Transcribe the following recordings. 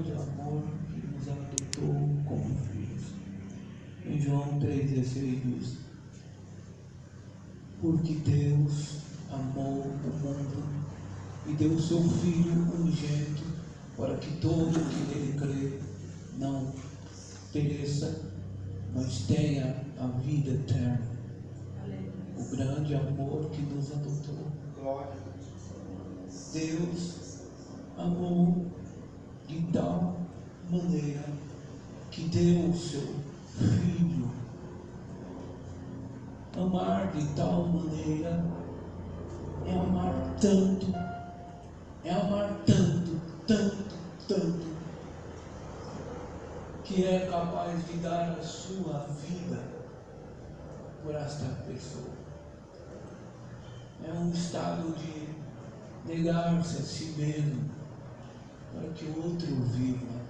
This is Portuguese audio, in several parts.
grande amor que nos adotou como filhos. Em João 3,16 diz: porque Deus amou o mundo e deu o seu Filho unigênito, para que todo que nele crê não pereça, mas tenha a vida eterna. O grande amor que nos adotou. Deus amou de tal maneira que deu o seu Filho. Amar de tal maneira é amar tanto, tanto, que é capaz de dar a sua vida por esta pessoa. É um estado de negar-se a si mesmo para que o outro viva.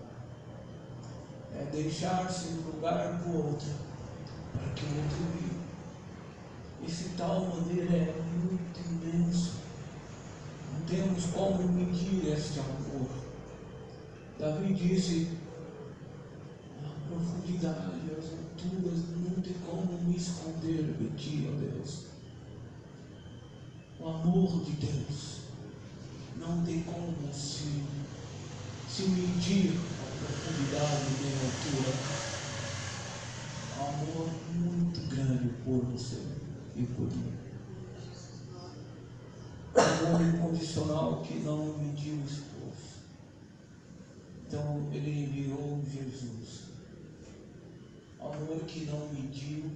É deixar-se no lugar do outro para que o outro viva. Esse tal maneira é muito imenso. Não temos como medir este amor. Davi disse: a profundidade, as alturas, não tem como me esconder de ti, ó Deus. O amor de Deus não tem como se medir a profundidade nem a altura. Amor muito grande por você e por mim. Amor incondicional que não mediu esforço. Então ele enviou Jesus. Amor que não mediu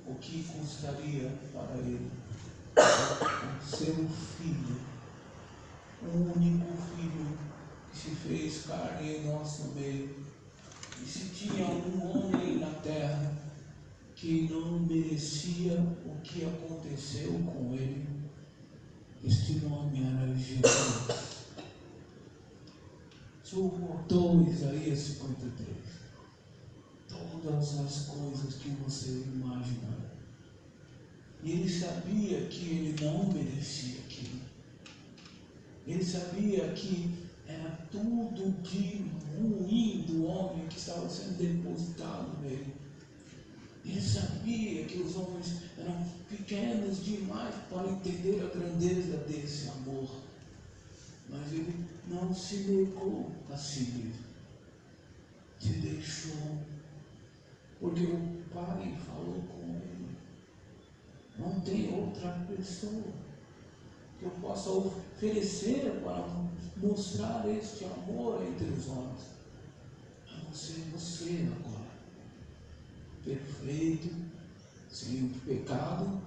o que custaria para ele. O seu filho, o único filho que se fez carne em nosso meio. E se tinha um homem na terra que não merecia o que aconteceu com ele, este nome era Jesus. Suportou Isaías 53. Todas as coisas que você imaginar. E ele sabia que ele não merecia aquilo. Ele sabia que era tudo de ruim do homem que estava sendo depositado nele. Ele sabia que os homens eram pequenos demais para entender a grandeza desse amor. Mas ele não se negou a si mesmo. Se deixou. Porque o Pai falou com ele. Não tem outra pessoa que eu possa oferecer para mostrar este amor entre os homens. A não ser você agora. Perfeito, sem pecado,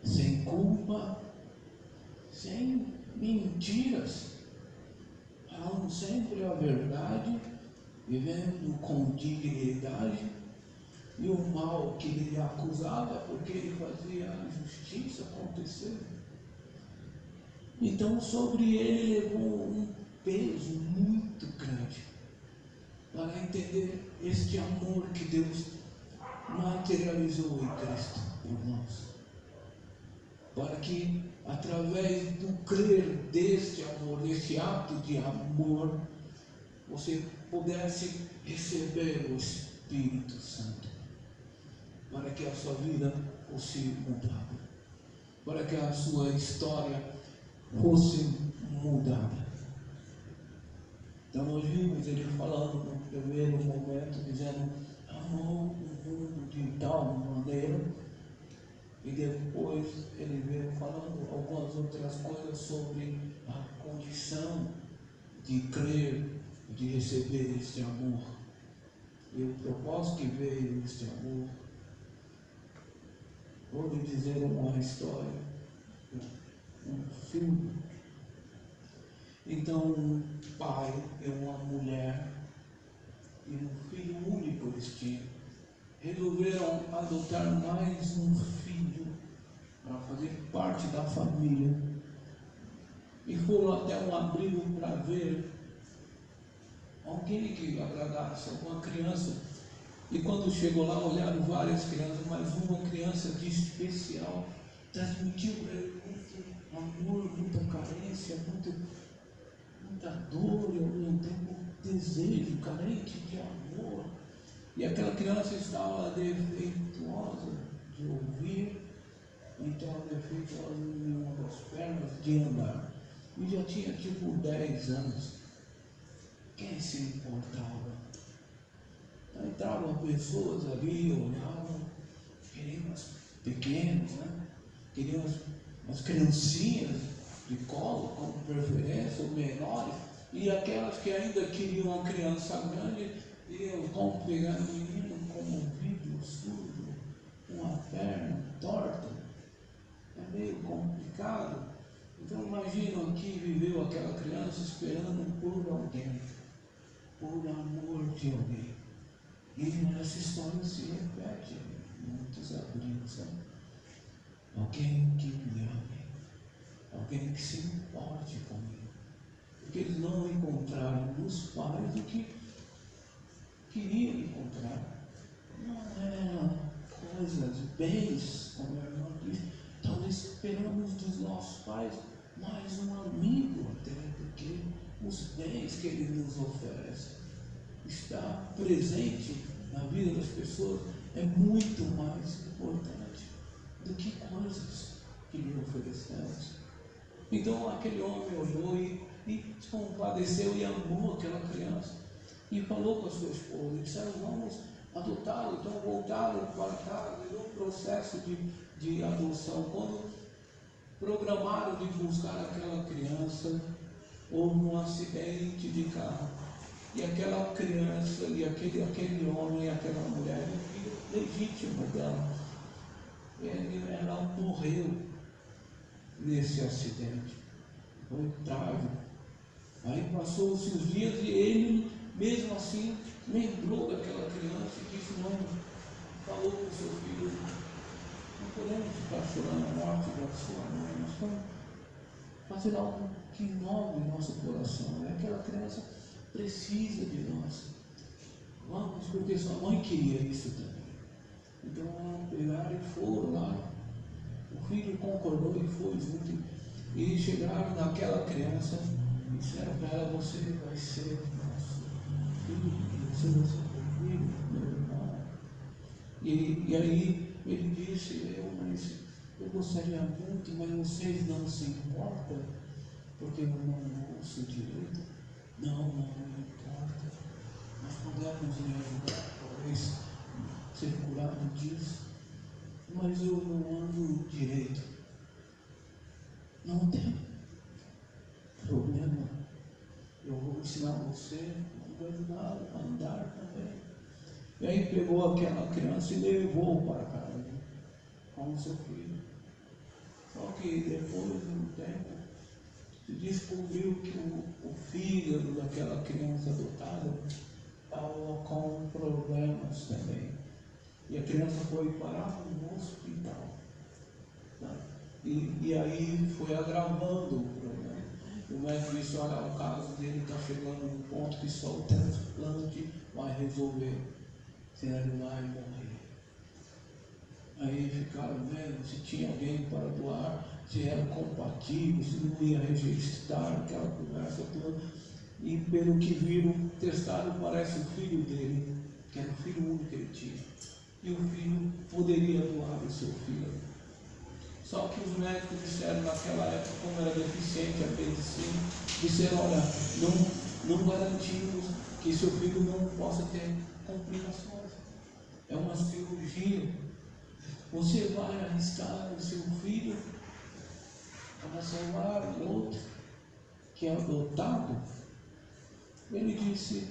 sem culpa, sem mentiras, falando sempre a verdade, vivendo com dignidade, e o mal que ele acusava, porque ele fazia a justiça acontecer. Então sobre ele levou um peso muito grande, para entender este amor que Deus materializou em Cristo por nós, para que através do crer deste amor, deste ato de amor, você pudesse receber o Espírito Santo, para que a sua vida fosse mudada, para que a sua história fosse mudada. Então nós vimos ele falando no primeiro momento, dizendo: amou o mundo de tal maneira, e depois ele veio falando algumas outras coisas sobre a condição de crer, de receber este amor, e o propósito que veio este amor. Vou lhe dizer uma história, um filme. Então um pai e uma mulher e um filho único eles tinham, resolveram adotar mais um filho para fazer parte da família, e foram até um abrigo para ver alguém que agradasse, alguma criança. E quando chegou lá, olharam várias crianças, mas uma criança de especial transmitiu para ele muito amor, muita carência, muita dor e ao mesmo tempo desejo, carente de amor. E aquela criança estava defeituosa de ouvir, então defeituosa em uma das pernas de andar. E já tinha tipo 10 anos. Quem se importava? Então, entravam pessoas ali, olhavam, queriam as pequenas, né? Queriam as criancinhas de colo, como preferência, ou menores, e aquelas que ainda queriam uma criança grande, iriam como pegar um menino com um ouvido surdo, uma perna torta. É meio complicado. Então imagina que viveu aquela criança esperando por alguém, por amor de alguém. E essa história se repete em muitos abrigos. Alguém que me ame, alguém que se importe comigo. Porque eles não encontraram nos pais o que queriam encontrar. Não eram coisas, bens, como a irmã disse. Talvez esperamos dos nossos pais mais um amigo até do que os bens que ele nos oferece. Estar presente na vida das pessoas é muito mais importante do que coisas que lhe oferecemos. Então aquele homem olhou e se compadeceu e amou aquela criança e falou com a sua esposa, e disseram: vamos adotá-lo. Então voltaram para casa e no processo de adoção, quando programaram de buscar aquela criança, houve um acidente de carro e aquela criança e aquele homem e aquela mulher, o filho legítimo dela, ela morreu nesse acidente. Foi trágico. Aí passou-se os dias e ele, mesmo assim, lembrou daquela criança e disse: não, falou com o seu filho: não podemos ficar chorando a morte da sua mãe, nós vamos fazer algo que move o nosso coração. Aquela criança precisa de nós. Vamos, porque sua mãe queria isso também. Então pegaram e foram lá. O filho concordou e foi junto. E chegaram naquela criança e disseram para ela: você vai ser nosso filho, você vai ser meu filho, meu irmão. E aí ele disse: eu gostaria muito, mas vocês não se importam, porque eu não ouço direito. Não importa. Nós podemos lhe ajudar, talvez ser curado disso, mas eu não ando direito. Não tem problema. Eu vou ensinar você, vou ajudar a andar também. E aí pegou aquela criança e levou para casa com o seu filho. Só que depois de um tempo se descobriu que o fígado daquela criança adotada estava com problemas também. E a criança foi parar no hospital. Tá? E aí foi agravando o problema. O médico disse: olha, o caso dele está chegando num ponto que só o transplante vai resolver, senão ele vai morrer. Aí ficaram vendo se tinha alguém para doar, se era compatível, se não ia registrar aquela conversa toda. E pelo que viram, testaram, parece o filho dele, que era o filho único que ele tinha. E o filho poderia doar o seu filho. Só que os médicos disseram naquela época, como era deficiente a medicina, disseram: olha, não garantimos que seu filho não possa ter complicações. É uma cirurgia. Você vai arriscar o seu filho para salvar o outro que é adotado? Ele disse: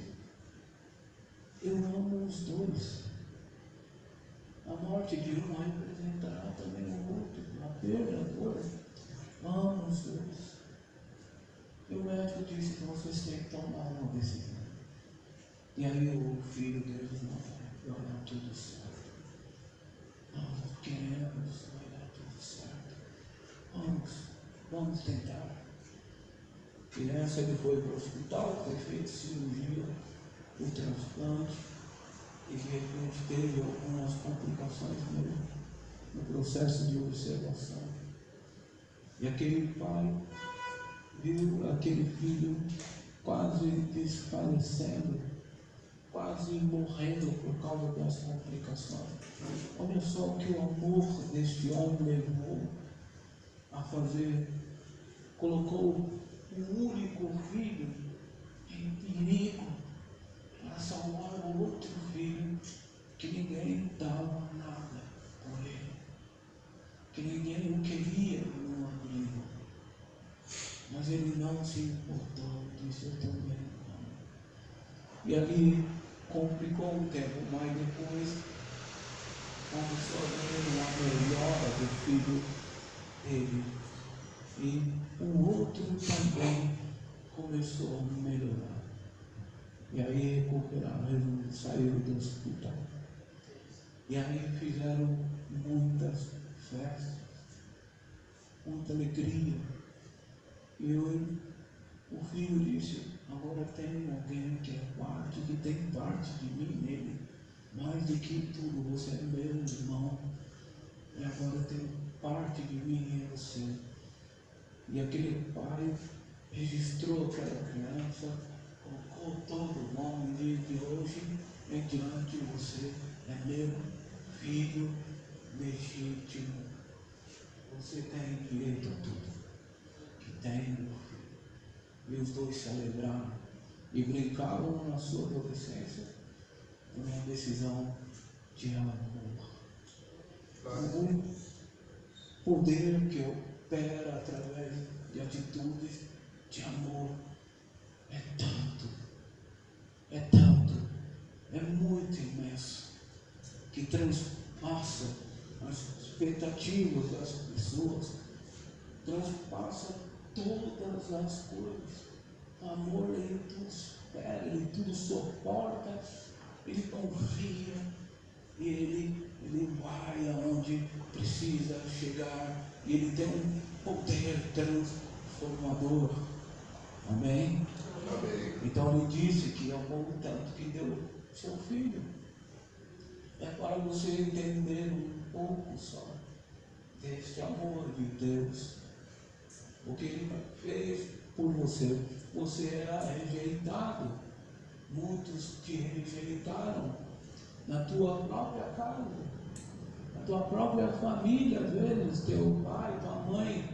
eu amo os dois. A morte de um representará também o outro, a perda, a dor. Amo os dois. E o médico disse que vocês têm que tomar uma decisão. E aí o filho dele disse: não, vai dar tudo certo. Nós queremos, vai dar tudo certo. Vamos tentar. E nessa ele foi para o hospital, foi feita cirurgia, o transplante, e de repente teve algumas complicações no processo de observação. E aquele pai viu aquele filho quase desfalecendo, quase morrendo por causa das complicações. Olha só o que o amor deste homem levou a fazer. Colocou o único filho em perigo para salvar o outro filho, que ninguém dava nada por ele, que ninguém o queria no abrigo. Mas ele não se importou, disse: eu também amo. E ali complicou um tempo, mas depois começou a ver uma melhora do filho dele. E o outro também começou a melhorar. E aí recuperaram, saíram do hospital. E aí fizeram muitas festas, muita alegria. E hoje o filho disse: agora tem alguém que é parte, que tem parte de mim nele, mais do que tudo, você é meu irmão, e agora tem parte de mim em você. E aquele pai registrou aquela criança, colocou todo o nome de hoje em diante, você é meu filho legítimo, você tem direito a tudo que tem, meu filho. E os dois celebraram e brincavam na sua adolescência com uma decisão de amor. Um poder que opera através de atitudes de amor é muito imenso, que transpassa as expectativas das pessoas, transpassa todas as coisas. O amor, ele tudo espera, ele tudo suporta, ele confia, e ele vai aonde precisa chegar, e ele tem um poder transformador. Amém? Amém. Então ele disse que amou tanto que deu seu filho. É para você entender um pouco só deste amor de Deus. O que ele fez por você. Você era rejeitado. Muitos te rejeitaram na tua própria casa, na tua própria família, às vezes, teu pai, tua mãe,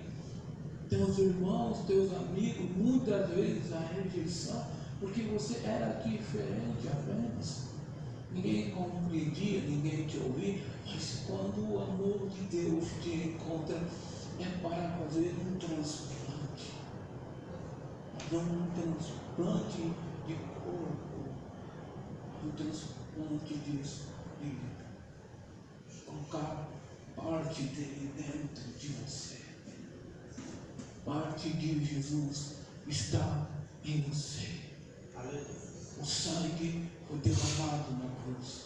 teus irmãos, teus amigos, muitas vezes a rejeição, porque você era diferente apenas. Ninguém compreendia, ninguém te ouvia, mas quando o amor de Deus te encontra, é para fazer um transplante. Não um transplante de corpo, um transplante de espírito. Colocar parte dele dentro de você. Parte de Jesus está em você. O sangue foi derramado na cruz.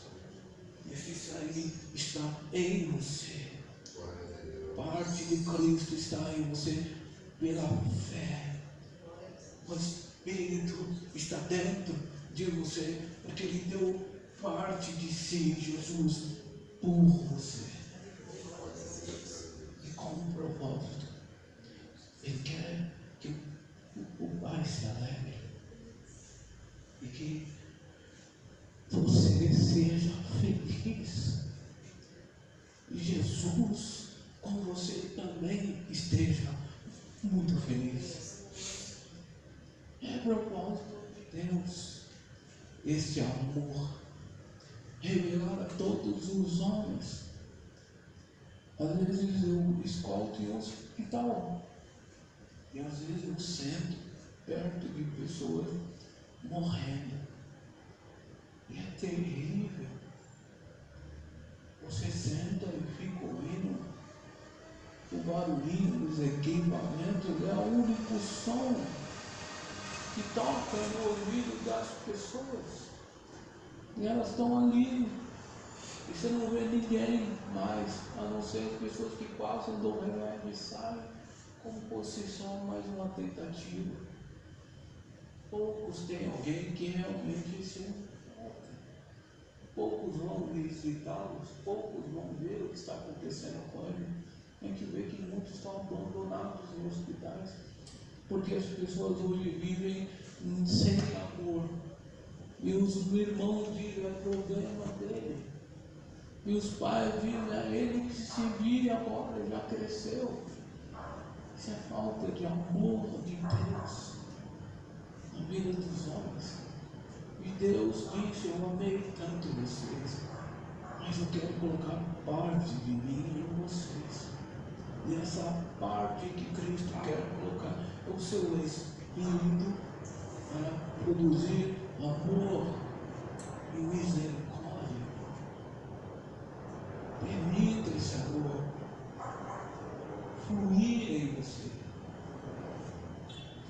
Esse sangue está em você. Parte de Cristo está em você pela fé. O Espírito está dentro de você, porque Ele deu parte de si, Jesus, por você. E com um propósito. Ele quer que o Pai se alegre e que você seja feliz. E Jesus, com você também esteja muito feliz. É propósito de Deus este amor revelar a todos os homens. Às vezes eu escolto em um hospital e às vezes eu sento perto de pessoas morrendo. E é terrível. Você senta e fica ouvindo o barulhinho dos equipamentos, é o único som que toca no ouvido das pessoas. E elas estão ali. E você não vê ninguém mais, a não ser as pessoas que passam do remédio e saem, como fosse só mais uma tentativa. Poucos têm alguém que realmente se importa. Poucos vão visitá-los, poucos vão ver o que está acontecendo com ele. Tem que ver que muitos estão abandonados em hospitais, porque as pessoas hoje vivem sem amor. E os irmãos dizem, é problema dele. E os pais dizem, é ele que se vire agora, já cresceu. Isso é falta de amor de Deus na vida dos homens. E Deus disse, eu amei tanto vocês, mas eu quero colocar parte de mim em vocês. E essa parte que Cristo quer colocar é o seu Espírito para produzir amor e misericórdia. Permita esse amor fluir em você.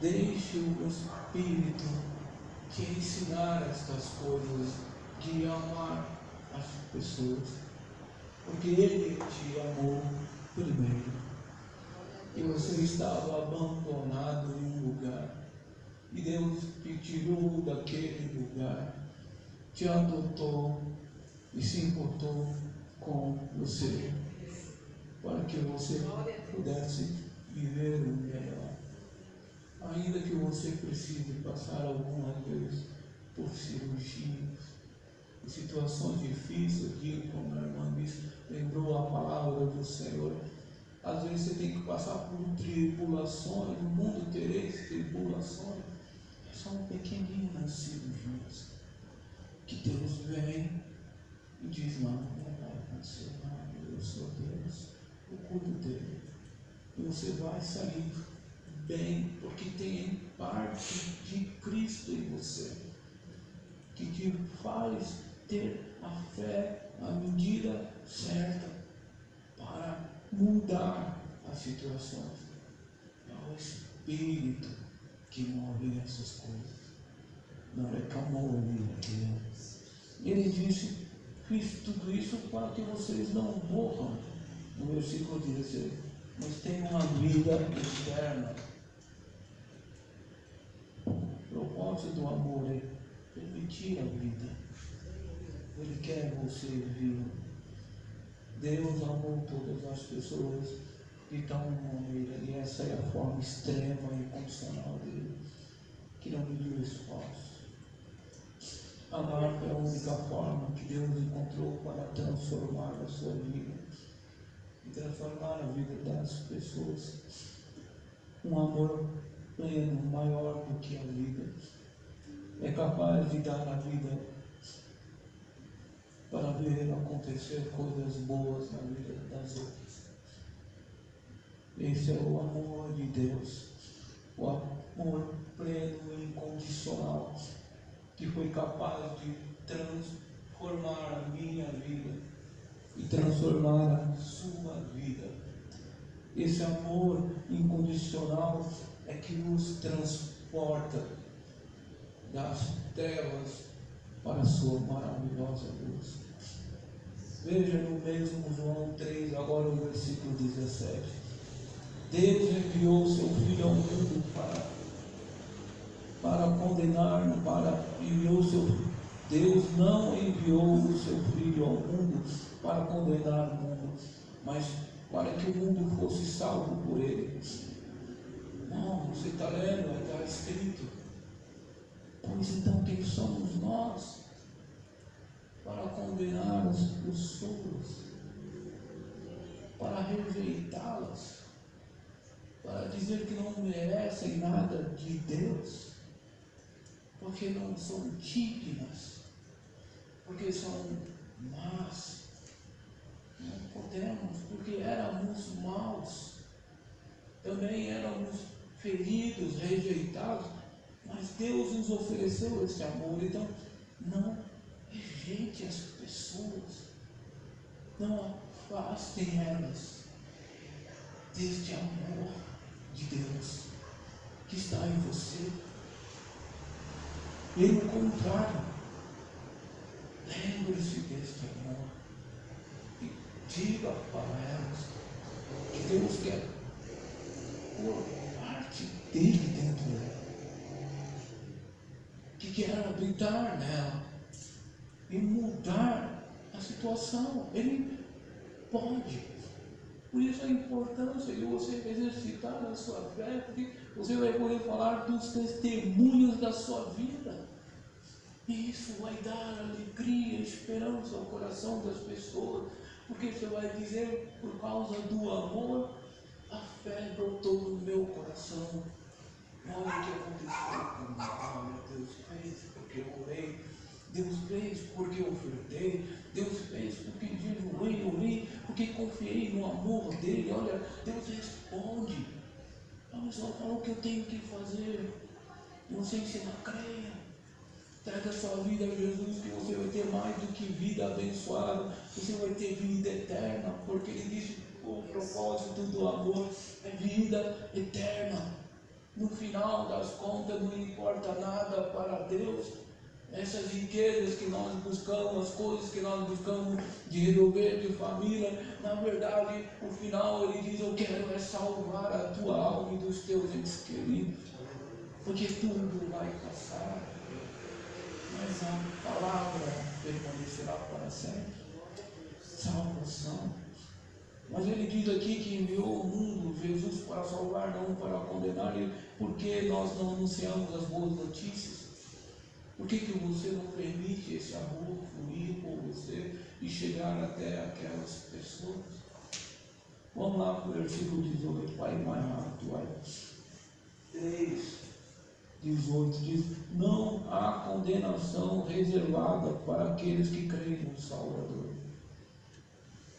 Deixe o Espírito te ensinar estas coisas de amar as pessoas, porque Ele te amou primeiro. E você estava abandonado em um lugar, e Deus te tirou daquele lugar, te adotou e se importou com você, para que você pudesse viver o melhor. Ainda que você precise passar algumas vezes por cirurgias e situações difíceis, como a irmã disse, lembrou a palavra do Senhor. Às vezes você tem que passar por tribulações, no mundo tereis tribulações. São pequeninas cirurgias que Deus vem e diz, não vai acontecer nada, eu sou Deus, eu cuido dele. E você vai sair bem, porque tem parte de Cristo em você, que te faz ter a fé, a medida certa para mudar as situações. É o Espírito que move essas coisas. Não é camorra aqui. Ele disse, fiz tudo isso para que vocês não morram, no versículo 16, mas tenham uma vida eterna. O propósito do amor é permitir a vida. Ele quer você vivo. Deus amou todas as pessoas de tal maneira, e essa é a forma extrema e incondicional dele, que não mediu esforço. Amar é a única forma que Deus encontrou para transformar a sua vida e transformar a vida das pessoas. Um amor pleno, maior do que a vida, é capaz de dar a vida para ver acontecer coisas boas na vida das outras. Esse é o amor de Deus, o amor pleno e incondicional, que foi capaz de transformar a minha vida e transformar a sua vida. Esse amor incondicional é que nos transporta das trevas para a sua maravilhosa luz. Veja no mesmo João 3, agora o versículo 17. Deus enviou seu Filho ao mundo para condenar, Deus não enviou o seu Filho ao mundo para condenar o mundo, mas para que o mundo fosse salvo por ele. Não, você está lendo, está escrito. Pois então quem somos nós para condenar as pessoas, para rejeitá-las, para dizer que não merecem nada de Deus, porque não são dignas, porque são más? Não podemos, porque éramos maus, também éramos feridos, rejeitados, mas Deus nos ofereceu esse amor. Então não rejeite as pessoas, não afastem elas deste amor de Deus que está em você. Pelo contrário, lembre-se deste amor e diga para elas que Deus quer pôr parte dele dentro dela, que quer habitar nela e mudar a situação. Ele pode. Por isso a importância de você exercitar a sua fé, porque Você vai poder falar dos testemunhos da sua vida. E isso vai dar alegria, esperança ao coração das pessoas. Porque você vai dizer, por causa do amor, a fé brotou no meu coração. Olha o que aconteceu comigo. Olha, Deus fez porque eu orei. Deus fez porque eu ofertei. Deus fez porque jejuei, orei, porque confiei no amor dele. Olha, Deus responde. A pessoa fala o que eu tenho que fazer. Você ensina, creia. Traga a sua vida a Jesus, que você vai ter mais do que vida abençoada. Você vai ter vida eterna, porque ele disse que o propósito do amor é vida eterna. No final das contas, não importa nada para Deus. Essas riquezas que nós buscamos, as coisas que nós buscamos de resolver, de família, na verdade, no final ele diz, eu quero é salvar a tua alma e dos teus entes queridos, porque tudo vai passar, mas a palavra permanecerá para sempre. Salvação. Mas ele diz aqui que enviou o mundo, Jesus, para salvar, não para condenar. E por que nós não anunciamos as boas notícias? Por que você não permite esse amor fluir por você e chegar até aquelas pessoas? Vamos lá para o versículo 18. Pai mais rápido, vai. 3:18 diz: não há condenação reservada para aqueles que creem no Salvador.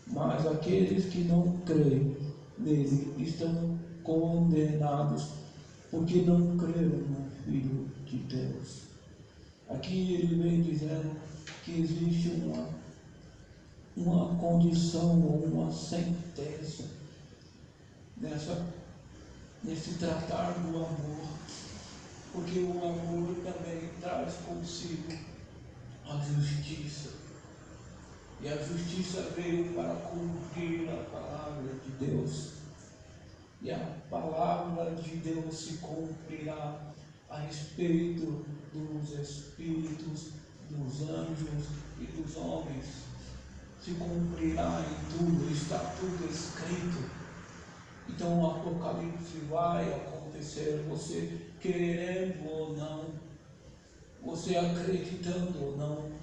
Mas aqueles que não creem nele estão condenados, porque não creram no Filho de Deus. Aqui ele vem dizendo que existe uma condição ou uma sentença nesse tratar do amor, porque o amor também traz consigo a justiça. E a justiça veio para cumprir a palavra de Deus. E a palavra de Deus se cumprirá a respeito dos espíritos, dos anjos e dos homens. Se cumprirá em tudo, está tudo escrito. Então o Apocalipse vai acontecer, você querendo ou não, você acreditando ou não.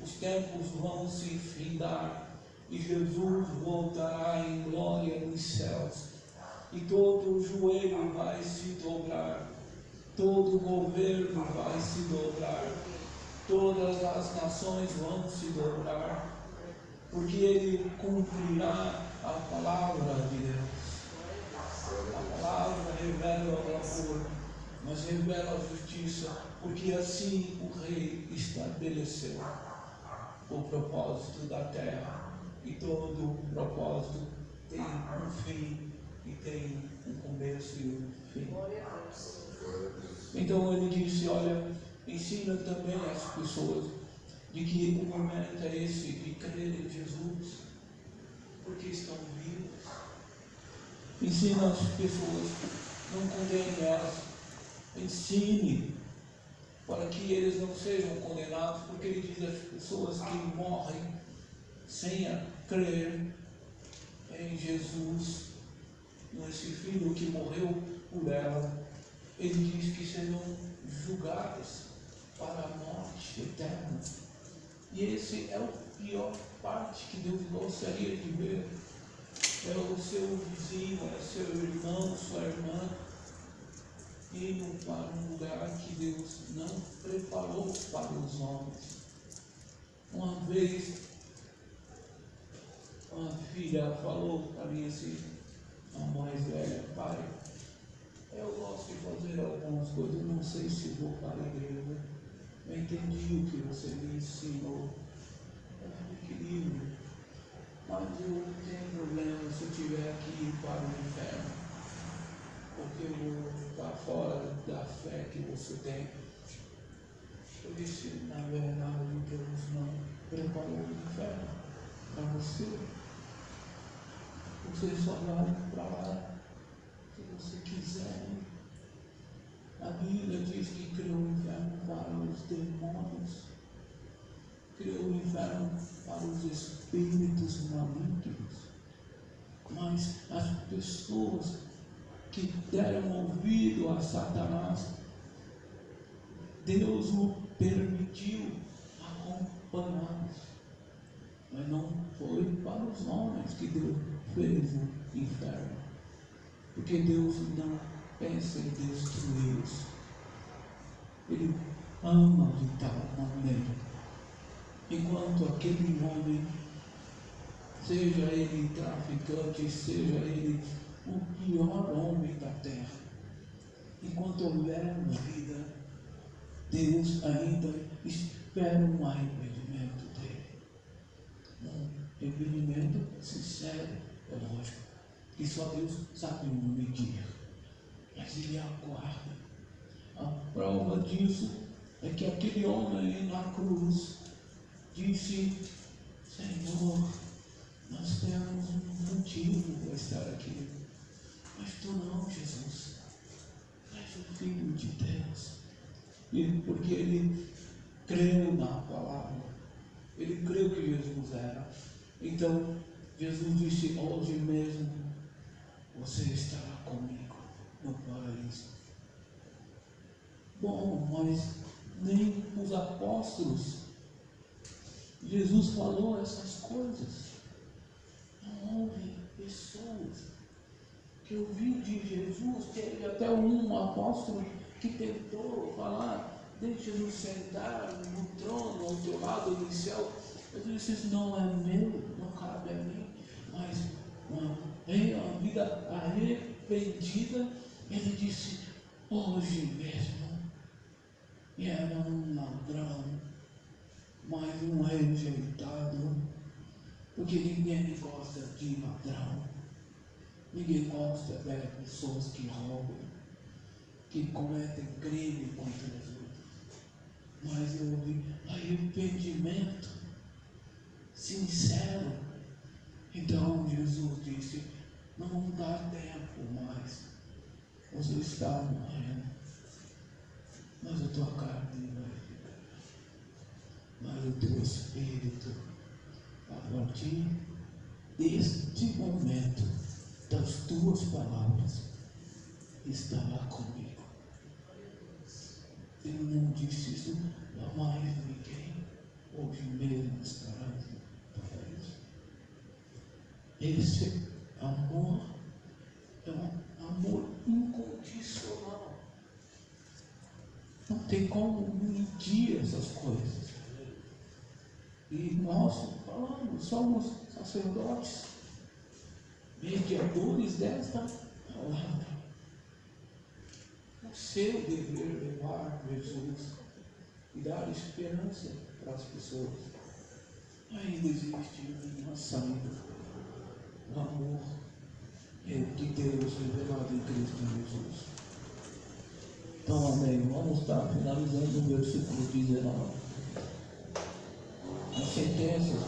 Os tempos vão se findar e Jesus voltará em glória nos céus. E todo joelho vai se dobrar, todo governo vai se dobrar, todas as nações vão se dobrar, porque Ele cumprirá a palavra de Deus. A palavra revela o amor, mas revela a justiça, porque assim o Rei estabeleceu o propósito da terra, e todo propósito tem um fim e tem um começo e um fim. Então ele disse, olha, ensina também as pessoas de que o momento é esse de crer em Jesus, porque estão vivos. Ensina as pessoas, não condene elas, ensine para que eles não sejam condenados, porque ele diz às pessoas que morrem sem crer em Jesus, nesse Filho que morreu por ela, ele diz que serão julgadas para a morte eterna. E esse é a pior parte que Deus gostaria de ver. É o seu vizinho, é seu irmão, sua irmã, indo para um lugar que Deus não preparou para os homens. Uma vez, uma filha falou para mim assim, a mais velha, pai, eu gosto de fazer algumas coisas, não sei se vou para a igreja. Eu entendi o que você me ensinou. Eu falei, querido, mas eu não tenho problema se eu tiver que ir para o inferno, porque eu vou estar fora da fé que você tem. Eu disse, na verdade, Deus não preparou o inferno para você. Você só vai para lá se você quiser. A Bíblia diz que criou o inferno para os demônios, criou o inferno para os espíritos malignos. Mas as pessoas que deram ouvido a Satanás, Deus o permitiu acompanhá-los. Mas não foi para os homens que Deus fez o inferno. Porque Deus não pensa em destruí-los. Ele ama de tal maneira. Enquanto aquele homem, seja ele traficante, seja ele o pior homem da terra, enquanto houver vida, Deus ainda espera um arrependimento dele. Um arrependimento sincero, é lógico, que só Deus sabe medir, mas Ele aguarda. A prova disso é que aquele homem na cruz disse: Senhor, nós temos um motivo para estar aqui, mas tu não, Jesus, és o Filho de Deus. E porque ele creu na palavra, ele creu que Jesus era. Então Jesus disse: hoje mesmo você estará comigo no paraíso. Bom, mas nem os apóstolos Jesus falou essas coisas. Não houve pessoas que ouviu de Jesus. Teve até um apóstolo que tentou falar: deixa-nos sentar no trono ao teu lado no céu. Eu disse: isso não é meu, não cabe a mim. Mas uma vida arrependida, ele disse: hoje mesmo. E era um ladrão, mas um rejeitado, porque ninguém gosta de ladrão, ninguém gosta de pessoas que roubam, que cometem crime contra os outros. Mas houve arrependimento sincero. Então Jesus disse: não dá tempo mais, você está morrendo, mas a tua carne vai ficar, mas o teu espírito, a partir deste momento, das tuas palavras, estará comigo. Ele não disse isso a mais ninguém, hoje mesmo estará para isso. Esse amor é um amor incondicional. Não tem como medir essas coisas. E nós falamos, somos sacerdotes, mediadores desta palavra. O seu dever levar Jesus e dar esperança para as pessoas. Ainda existe uma saída. O amor de Deus revelado em Cristo Jesus. Então, amém. Vamos estar finalizando o versículo 19. As sentenças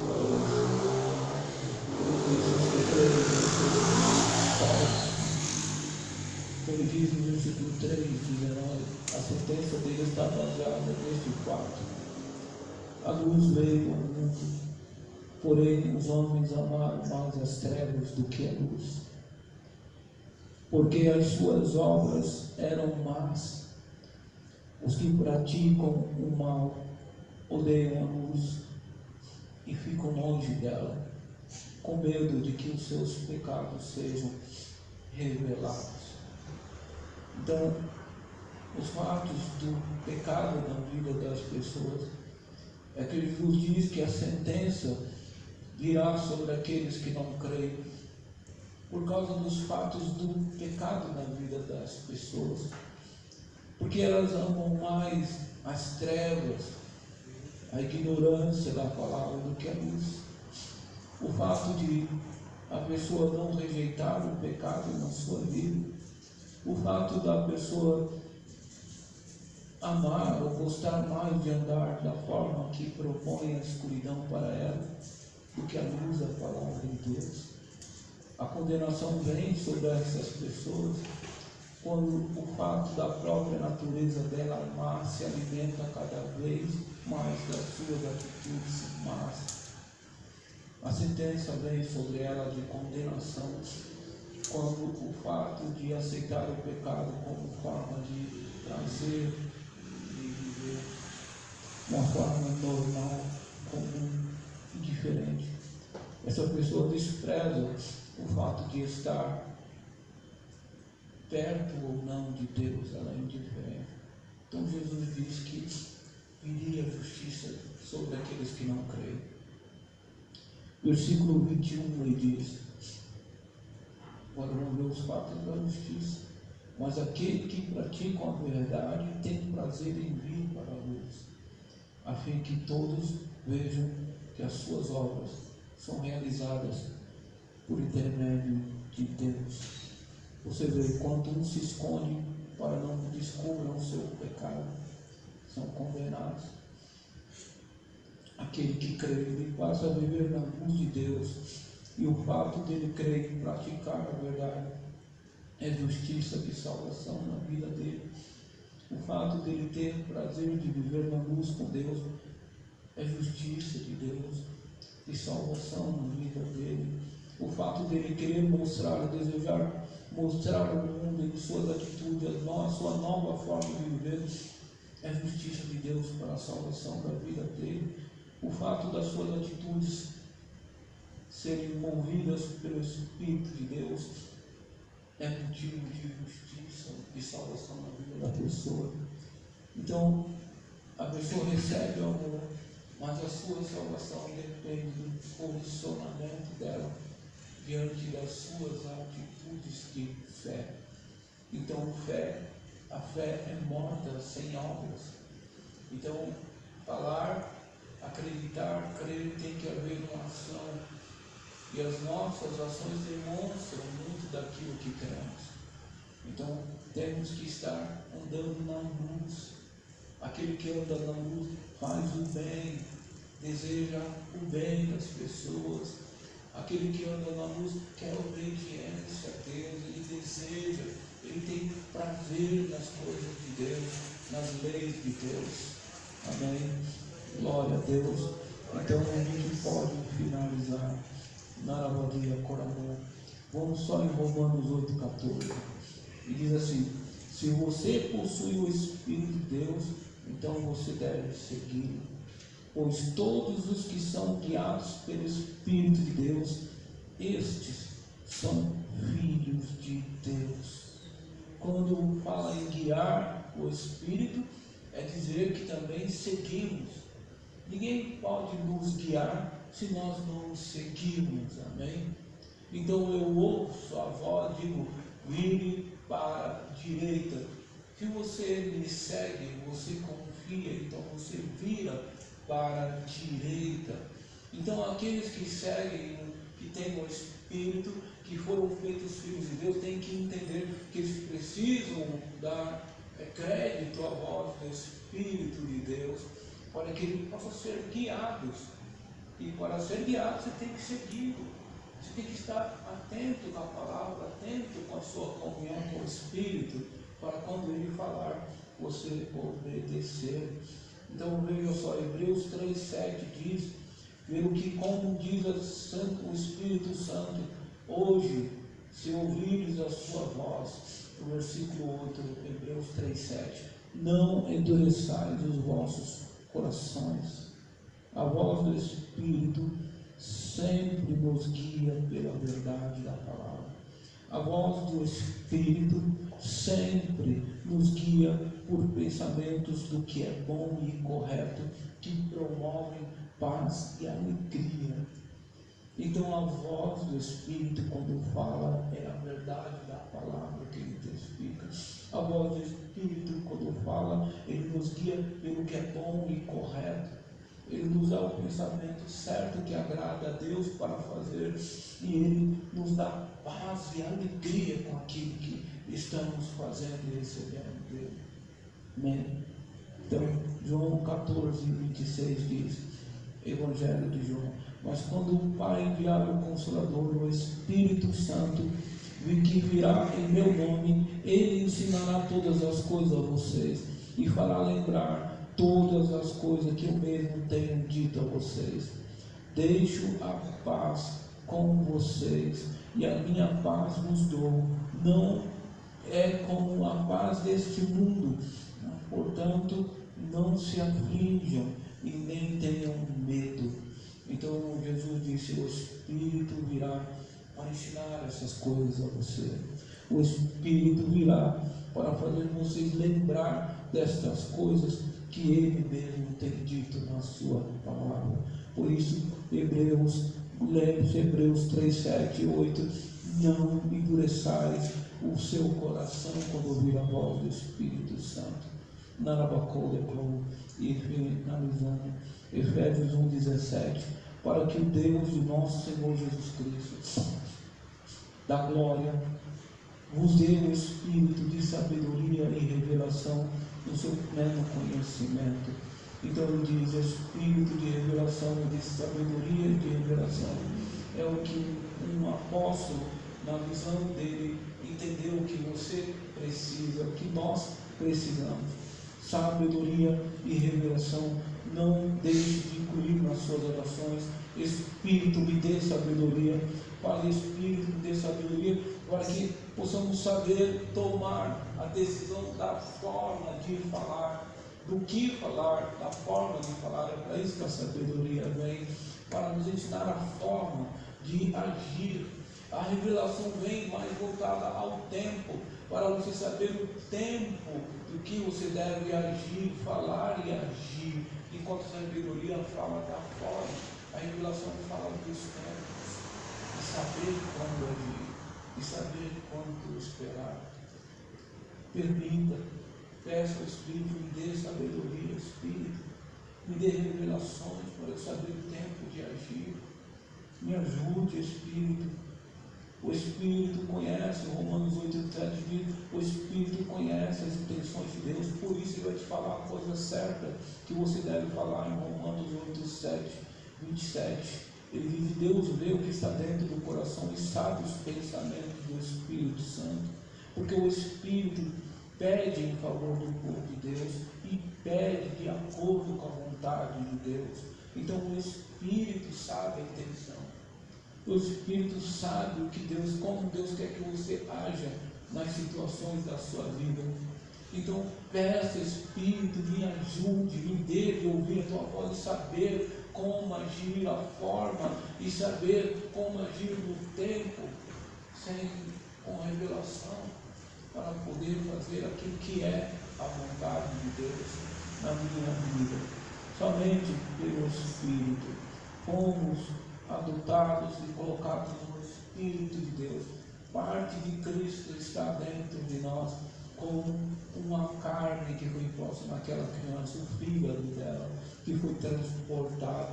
ele diz no versículo 3, 19, a sentença dele está baseada neste fato. A luz veio ao mundo, porém os homens amaram mais as trevas do que a luz, porque as suas obras eram más. Os que praticam o mal odeiam a luz e ficam longe dela, com medo de que os seus pecados sejam revelados. Então, os fatos do pecado na vida das pessoas é que Jesus diz que a sentença virá sobre aqueles que não creem, por causa dos fatos do pecado na vida das pessoas, porque elas amam mais as trevas, a ignorância da palavra do que a luz. O fato de a pessoa não rejeitar o pecado na sua vida, o fato da pessoa amar ou gostar mais de andar da forma que propõe a escuridão para ela do que a luz da palavra de Deus. A condenação vem sobre essas pessoas quando o fato da própria natureza dela amar se alimenta cada vez mais das suas atitudes más. A sentença vem sobre ela de condenação quando o fato de aceitar o pecado como forma de prazer, de viver uma forma normal, comum e diferente, essa pessoa despreza o fato de estar perto ou não de Deus, ela é indiferente. Então Jesus diz que viria a justiça sobre aqueles que não creem. Versículo 21 ele diz, agora vamos ver os fatos da justiça. Mas aquele que pratica a verdade tem prazer em vir para a luz, a fim que todos vejam que as suas obras são realizadas por intermédio de Deus. Você vê, quando um se esconde para não descubram o seu pecado, são condenados. Aquele que crê, ele passa a viver na luz de Deus, e o fato dele crer e praticar a verdade é justiça e salvação na vida dele. O fato dele ter prazer de viver na luz com Deus é justiça de Deus e salvação na vida dele. O fato dele querer mostrar, desejar mostrar ao mundo em suas atitudes a sua nova forma de viver é justiça de Deus para a salvação da vida dele. O fato das suas atitudes serem movidas pelo Espírito de Deus é motivo de justiça e salvação na vida da pessoa. Então, a pessoa recebe o amor, mas a sua salvação depende do posicionamento dela diante das suas atitudes de fé. Então, a fé é morta sem obras. Então, falar, acreditar, crer, tem que haver uma ação. E as nossas ações demonstram muito daquilo que cremos. Então, temos que estar andando na luz. Aquele que anda na luz faz o bem, deseja o bem das pessoas. Aquele que anda na luz quer obediência a Deus, ele deseja, ele tem prazer nas coisas de Deus, nas leis de Deus. Amém? Glória a Deus. Então a gente pode finalizar. Naravadia Coramon. Vamos só em Romanos 8,14. E diz assim: se você possui o Espírito de Deus, então você deve segui-lo. Pois todos os que são guiados pelo Espírito de Deus, estes são filhos de Deus. Quando fala em guiar o Espírito, é dizer que também seguimos. Ninguém pode nos guiar se nós não seguirmos, amém? Então eu ouço a voz, digo, vire para a direita. Se você me segue, você confia, então você vira para a direita. Então aqueles que seguem, que têm o Espírito, que foram feitos filhos de Deus, têm que entender que eles precisam dar crédito à voz do Espírito de Deus, para que eles possam ser guiados. E para ser guiado, você tem que segui-lo. Você tem que estar atento com a palavra, atento com a sua comunhão com o Espírito, para quando ele falar, você obedecer. Então veja só, Hebreus 3,7 diz, pelo que como diz o Espírito Santo, hoje, se ouvires a sua voz, no versículo 8, Hebreus 3,7, não endureçais os vossos corações. A voz do Espírito sempre nos guia pela verdade da palavra. A voz do Espírito sempre nos guia por pensamentos do que é bom e correto, que promovem paz e alegria. Então a voz do Espírito, quando fala, é a verdade da palavra que ele testifica. A voz do Espírito, quando fala, ele nos guia pelo que é bom e correto. Ele nos dá o pensamento certo que agrada a Deus para fazer, e ele nos dá paz e alegria com aquilo que estamos fazendo e recebendo dele. Amém? Então, João 14:26 diz, Evangelho de João, mas quando o Pai enviar o Consolador, o Espírito Santo, que virá em meu nome, ele ensinará todas as coisas a vocês e fará lembrar todas as coisas que eu mesmo tenho dito a vocês. Deixo a paz com vocês, e a minha paz vos dou, não é como a paz deste mundo. Portanto, não se aflijam e nem tenham medo. Então Jesus disse: o Espírito virá para ensinar essas coisas a você. O Espírito virá para fazer vocês lembrar destas coisas que Ele mesmo tem dito na sua palavra. Por isso, Hebreus 3, 7 e 8: não endureçais o seu coração quando ouvir a voz do Espírito Santo. E finalizando, Efésios 1,17: para que o Deus de nosso Senhor Jesus Cristo, da glória, vos dê o espírito de sabedoria e revelação no seu pleno conhecimento. Então ele diz: espírito de revelação, de sabedoria e de revelação. É o que um apóstolo, na visão dele, entendeu o que você precisa, o que nós precisamos. Sabedoria e revelação. Não deixe de incluir nas suas orações: Espírito, me dê sabedoria. Para o Espírito, me dê sabedoria, para que possamos saber tomar a decisão da forma de falar, do que falar, da forma de falar. É para isso que a sabedoria vem, para nos ensinar a forma de agir. A revelação vem mais voltada ao tempo, para você saber o tempo do que você deve agir, falar e agir, enquanto a sabedoria fala da forma. A revelação fala dos tempos, de saber quando agir, de saber quando esperar. Permita, peça ao Espírito: me dê sabedoria, Espírito, me dê revelações para eu saber o tempo de agir. Me ajude, Espírito. O Espírito conhece, Romanos 8,7 diz: o Espírito conhece as intenções de Deus, por isso Ele vai te falar a coisa certa que você deve falar. Em Romanos 8,27, ele diz: Deus vê o que está dentro do coração e sabe os pensamentos do Espírito Santo, porque o Espírito pede em favor do povo de Deus e pede de acordo com a vontade de Deus. Então o Espírito sabe a intenção. O Espírito sabe o que Deus, como Deus quer que você haja nas situações da sua vida. Então peça: Espírito, me ajude, me dê de ouvir a tua voz e saber como agir, a forma, e saber como agir no tempo, com revelação, para poder fazer aquilo que é a vontade de Deus na minha vida. Somente pelo Espírito fomos adotados e colocados no Espírito de Deus. Parte de Cristo está dentro de nós, como uma carne que foi posta naquela criança, o fígado dela, que foi transplantado,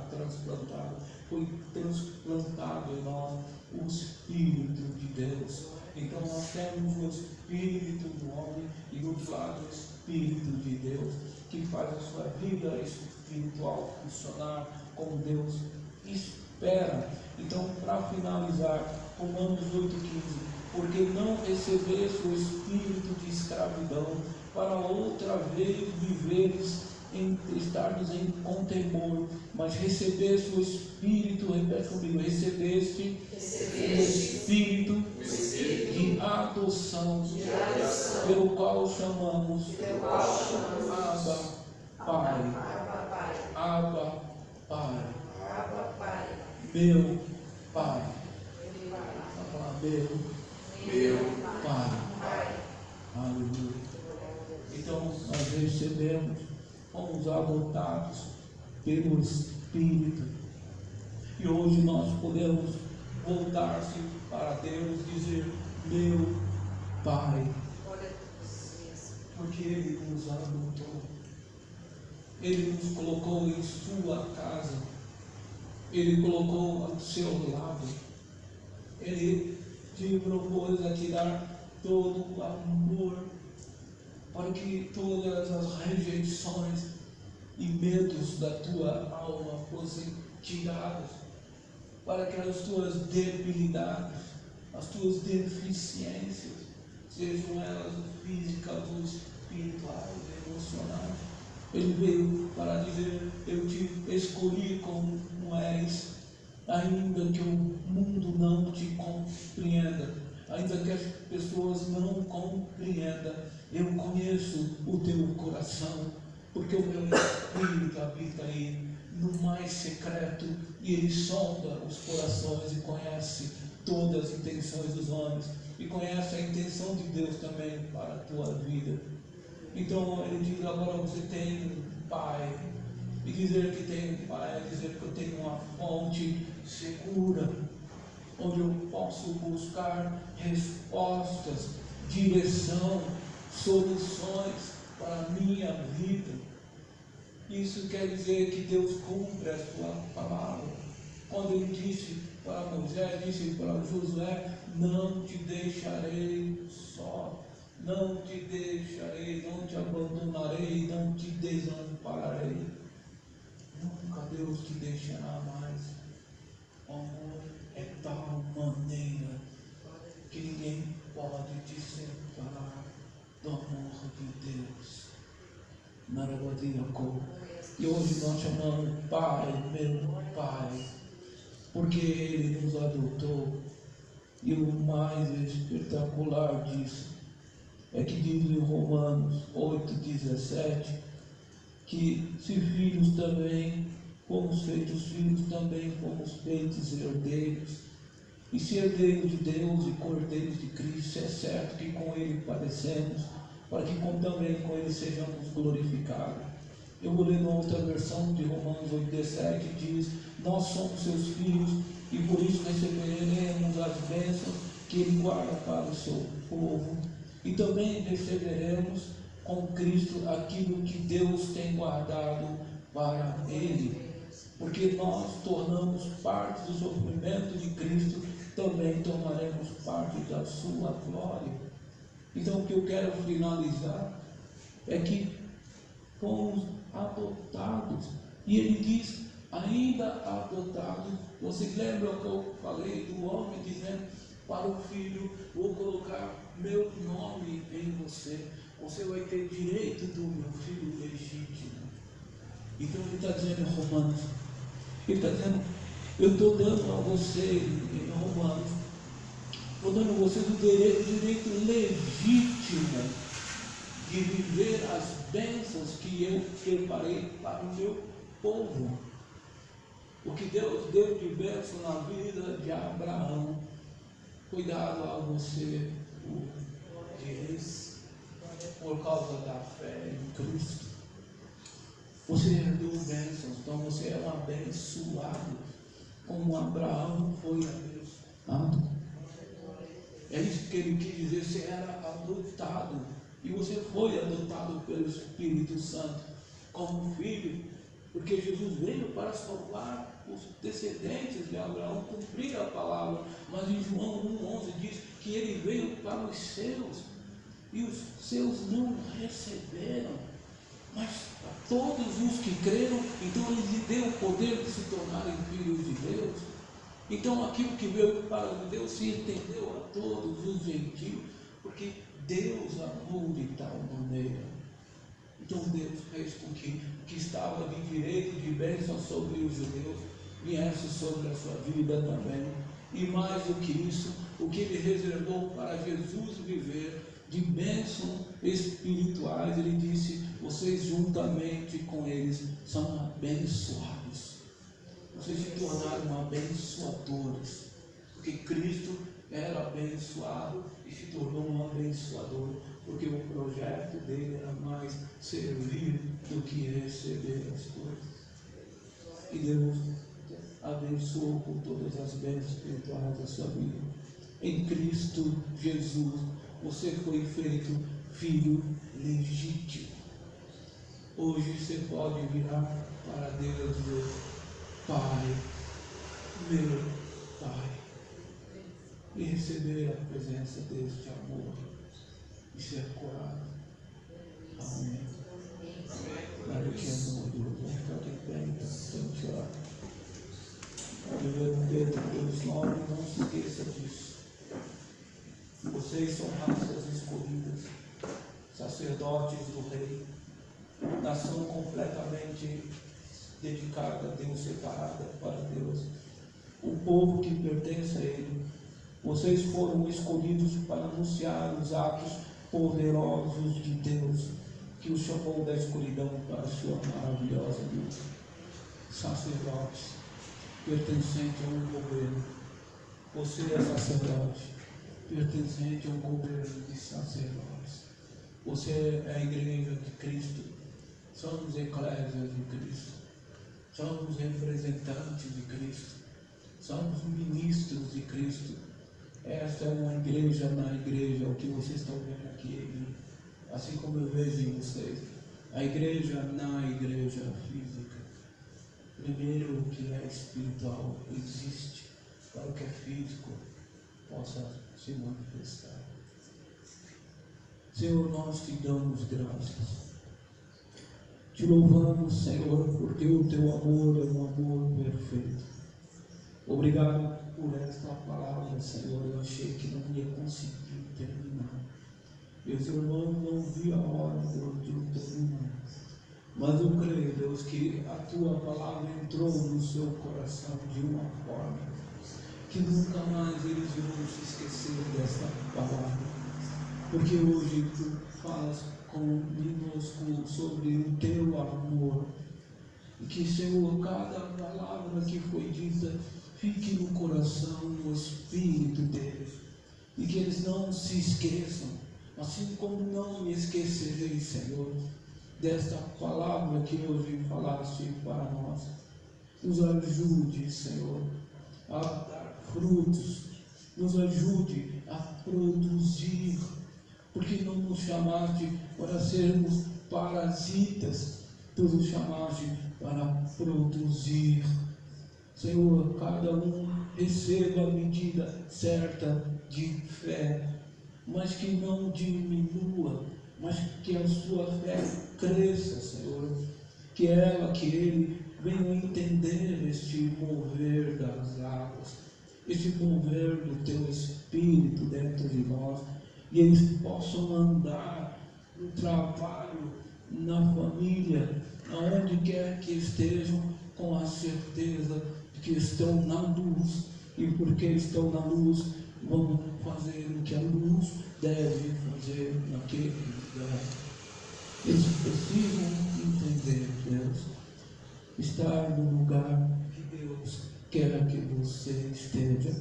foi transplantado em nós o Espírito de Deus. Então nós temos o Espírito do homem e do outro lado o Espírito de Deus, que faz a sua vida espiritual funcionar como Deus espera. Então, para finalizar, Romanos 8,15: porque não recebeste o espírito de escravidão, para outra vez viveres com temor, mas recebeste o Espírito, repete comigo, recebeste o Espírito de adoção, pelo qual chamamos Abba, Pai. Abba, Pai. Meu Pai. Vamos falar: meu Pai. Aleluia. Então nós recebemos, fomos adotados pelo Espírito, e hoje nós podemos voltar-se para Deus e dizer: meu Pai, porque Ele nos adotou, Ele nos colocou em sua casa, Ele colocou ao seu lado, Ele te propôs a te dar todo o amor, para que todas as rejeições e medos da tua alma fossem tiradas, para que as tuas debilidades, as tuas deficiências, sejam elas físicas ou espirituais, emocionais. Ele veio para dizer: eu te escolhi como és, ainda que o mundo não te compreenda, ainda que as pessoas não compreendam, eu conheço o teu coração, porque o meu Espírito habita aí no mais secreto, e ele sonda os corações e conhece todas as intenções dos homens, e conhece a intenção de Deus também para a tua vida. Então ele diz: agora você tem um Pai. E dizer que tem um Pai é dizer que eu tenho uma fonte segura, onde eu posso buscar respostas, direção, soluções para a minha vida. Isso quer dizer que Deus cumpre a sua palavra. Quando ele disse para Moisés, disse para Josué: não te deixarei só, não te deixarei, não te abandonarei, não te desampararei. Nunca Deus te deixará mais. O amor é tal maneira que ninguém pode te separar do amor de Deus. Maravilhoso. E hoje nós chamamos Pai, meu Pai, porque Ele nos adotou. E o mais espetacular disso é que diz em Romanos 8,17 que se filhos também fomos feitos filhos, também fomos feitos herdeiros. E se herdeiros de Deus e cordeiros de Cristo, é certo que com Ele padecemos, para que também com Ele sejamos glorificados. Eu vou ler uma outra versão de Romanos 8,17, que diz: nós somos seus filhos e por isso receberemos as bênçãos que Ele guarda para o seu povo. E também receberemos com Cristo aquilo que Deus tem guardado para Ele. Porque nós tornamos parte do sofrimento de Cristo, também tomaremos parte da sua glória. Então o que eu quero finalizar é que fomos adotados. E ele diz, ainda adotados. Vocês lembram que eu falei do homem dizendo para o filho: vou colocar meu nome em você, você vai ter direito do meu filho legítimo. Então ele está dizendo em Romanos, ele está dizendo: eu estou dando a você, em Romanos, estou dando a vocês o direito legítimo de viver as bênçãos que eu preparei para o meu povo. O que Deus deu de bênção na vida de Abraão foi dado a você por causa da fé em Cristo. Você herdou bênçãos, então você é um abençoado, como Abraão foi abençoado. É isso que ele quis dizer: você era adotado, e você foi adotado pelo Espírito Santo como filho, porque Jesus veio para salvar os descendentes de Abraão, cumprir a palavra. Mas em João 1,11 diz que ele veio para os seus, e os seus não receberam. Mas a todos os que creram, então ele lhe deu o poder de se tornarem filhos de Deus. Então aquilo que veio para os judeus se entendeu a todos os gentios, porque Deus amou de tal maneira. Então Deus fez com que o que estava de direito de bênção sobre os judeus viesse sobre a sua vida também. E mais do que isso, o que ele reservou para Jesus viver de bênçãos espirituais, ele disse: vocês juntamente com eles são abençoados. Vocês se tornaram abençoadores, porque Cristo era abençoado e se tornou um abençoador, porque o projeto dele era mais servir do que receber as coisas. E Deus abençoou com todas as bênçãos espirituais da sua vida. Em Cristo Jesus, você foi feito filho legítimo. Hoje você pode virar para Deus e dizer: Pai, meu Pai, e receber a presença deste amor e ser curado. Amém. Glória que amor, Deus. Vamos ficar de pé, então, vamos orar. Deus, não se esqueça disso. Vocês são raças escolhidas, sacerdotes do Rei, nação completamente dedicada a Deus, separada para Deus. o povo que pertence a Ele. Vocês foram escolhidos para anunciar os atos poderosos de Deus, que o chamou da escuridão para a sua maravilhosa luz. Sacerdotes, pertencente a um governo. Você é sacerdote, pertencente a um governo de sacerdotes. Você é a igreja de Cristo. Somos eclésias de Cristo. Somos representantes de Cristo. Somos ministros de Cristo. Esta é uma igreja na igreja, o que vocês estão vendo aqui, assim como eu vejo em vocês. A igreja na igreja física. Primeiro, o que é espiritual existe para o que é físico possa se manifestar. Senhor, nós te damos graças. Te louvamos, Senhor, porque o teu amor é um amor perfeito. Obrigado por esta palavra, Senhor. Eu achei que não ia conseguir terminar. Meus irmãos, não vi a hora de eu terminar. Mas eu creio, Deus, que a tua palavra entrou no seu coração de uma forma que nunca mais eles vão se esquecer desta palavra. Porque hoje tu falas conosco sobre o teu amor. E que, Senhor, cada palavra que foi dita fique no coração, no espírito deles. E que eles não se esqueçam, assim como não me esquecerei, Senhor, desta palavra que hoje falaste para nós. Nos ajude, Senhor, a dar frutos. Nos ajude a produzir. Porque não nos chamaste para sermos parasitas, tu nos chamaste para produzir. Senhor, cada um receba a medida certa de fé, mas que não diminua, mas que a sua fé cresça, Senhor. Que ela, que ele venha entender este mover das águas, este mover do teu Espírito dentro de nós. E eles possam andar no trabalho, na família, aonde quer que estejam, com a certeza de que estão na luz, e porque estão na luz, vão fazer o que a luz deve fazer naquele lugar. Eles precisam entender, Deus, estar no lugar que Deus quer que você esteja,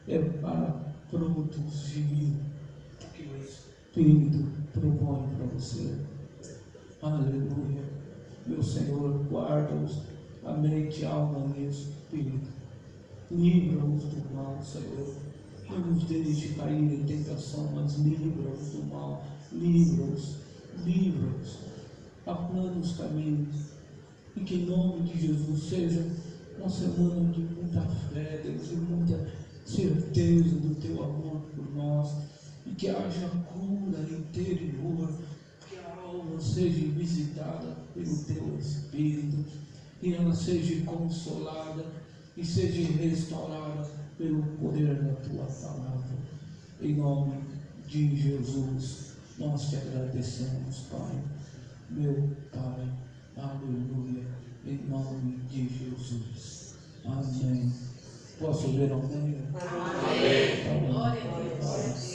é para produzir que o Espírito propõe para você. Aleluia. Meu Senhor, guarda-os a mente, alma e espírito. Livra-os do mal, Senhor. Não nos deixe cair em tentação, mas livra-os do mal. Livra-os, livra-os. Aplana os caminhos. E que em nome de Jesus seja uma semana de muita fé, Deus, de muita certeza do teu amor por nós. E que haja cura interior, que a alma seja visitada pelo teu Espírito, e ela seja consolada e seja restaurada pelo poder da tua palavra. Em nome de Jesus, nós te agradecemos, Pai, meu Pai, aleluia, em nome de Jesus. Amém. Posso ver amém? Amém. Glória a Deus.